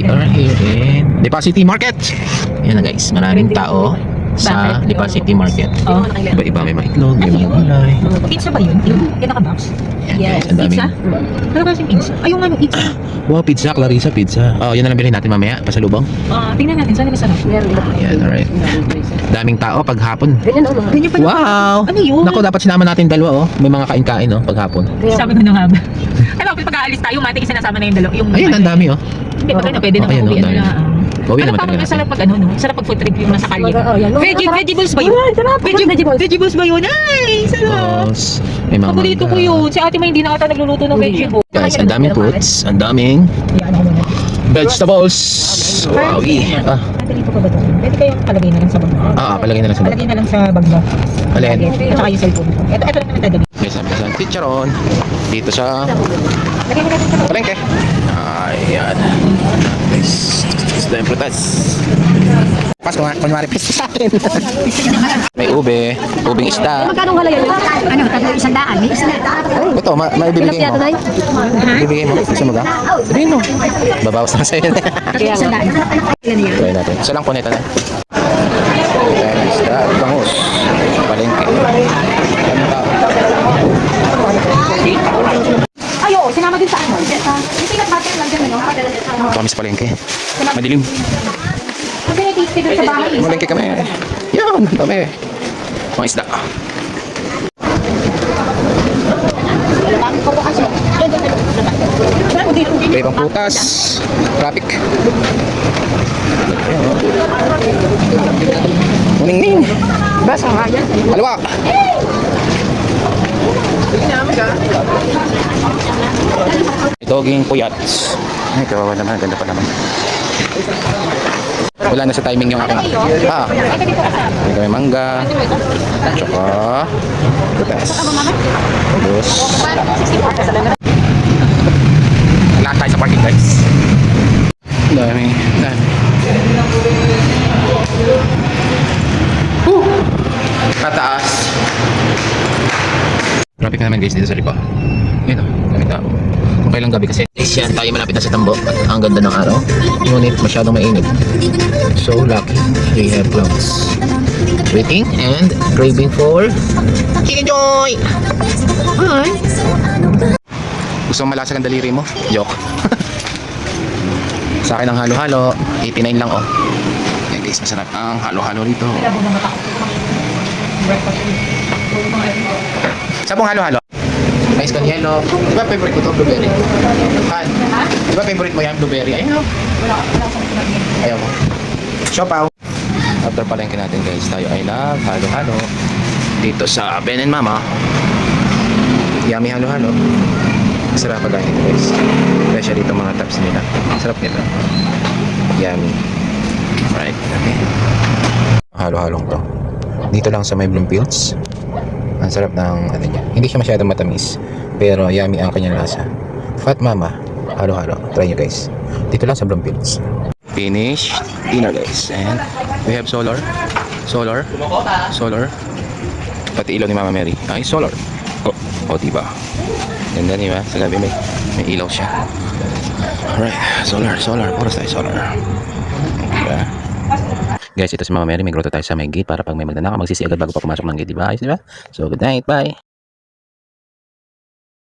are here in Lipa City Market. Yan na guys, maraming tao sa Lipa City Market. Oh. Iba-iba, may mga itlog, may mga gulay. Pizza ba yun? Yung naka-box? Yes, ang daming. Pizza? Ano ba yung pizza? Ay, yung ano, pizza. Wow, pizza, Clarissa pizza. Oh, yun na lang bilhin natin mamaya, pasalubong. Tingnan natin, saan na masarap? Yan, alright. Daming tao paghapon. Ganyan pa. Wow! Ano yun? Naku, dapat sinama natin dalawa, oh. May mga kain-kain, oh, paghapon. Sabi ko na nga ba? Alam ko, pag-aalis tayo, matik isa nasama na yung dalawa. Ayun, ang dami, oh. Hindi, pag ano, pwede naman Ayan, uwi oh, ano dami. na. Uwi Ano naman pa, talaga natin. masarap pag ano, no? Masarap pag food trip yung nasa kalye. Vegetables ba yun? Vegetables ba yun? Ay, sarap. Tapos, may mga Paborito ko mangga. yun. Si ate may hindi na ata nagluluto ng vegetables. Guys, ang daming fruits, ang daming vegetables. Wow, ah, Ate, dito pa ba ito? Pwede kayong palagay na lang sa bag mo. palagay na lang sa bag. Palagay na lang sa bag mo. Alin? At saka yung cellphone mo. Ito lang naman dadali. Guys, sabi sa chicharon dito sa Lagay mo natin sa bag. palengke. Ayan. Guys, ito yung prutas. Pasko nga, kunwari pista sa akin. May ube, ubing isda. Magkano halaga yun? Ano, tatlo isang daan. May isang daan. Ito, maibibigay mo. Bibigay mo, gusto mo ba? Sabihin mo. Babawas na sa'yo. Tatlo isang daan. Ilan yan? Try natin. Isa lang po nito na. Ayan, isda at bangus. Palengke. Anong tao? Ayo, sinama din sa ano. Yung peanut butter lang dyan, ano? Ito kami sa palengke. Madilim. Kasi natistig sa bahay. Palengke kami. Yan, kami. Mga isda. May pang prutas. Traffic. Muning-ning. Basta nga yan. Halawa. Doging puyat. Ay, kawawa naman. Ganda pa naman. Wala na sa timing yung aking. May kami mangga. Tsaka prutas. Tapos lahat tayo sa parking guys. Dami. Kataas. Traffic na naman guys dito sa Lipa. Yun o, dami tao. Kung kailang gabi kasi yan, tayo malapit na sa tambo at ang ganda ng araw. Ngunit masyadong mainit. So lucky, we have clouds. Waiting and craving for Chicken Joy! Hi! Gusto mo malasag ang daliri mo? Joke. Sa akin ang halo-halo, 89 lang oh. Yan guys, masarap ang halo-halo rito. Sabong halo-halo. Nice con yellow. Di ba favorite ko to? Blueberry. Han, di ba favorite mo yan? Blueberry. Ayun o. Ayaw mo. Siopaw. After palengke natin guys, tayo ay halo-halo. Dito sa Ben and Mama. Yummy halo-halo. Masarap pagkain guys. Especially itong mga tops nila. Sarap nito. Yummy. Alright. Okay. Halo-halong to. Dito lang sa may Bloomfields. Ang sarap ng ano niya. Hindi siya masyadong matamis, pero yummy ang kanyang lasa. Fat Mama, halo-halo. Try nyo guys. Dito lang sa Bloomfields. Finish dinner guys. And we have solar. Pati ilaw ni Mama Mary. Ay, solar. Oh, diba? Ganda diba? Sa gabi may ilaw siya. Alright, solar. Puro tayo solar. Diba? Guys, ito si Mama Mary. May grotto tayo sa may gate para pag may magnanakaw, magsisi agad bago pa pumasok ng gate, diba? Ayos, diba? So, good night. Bye!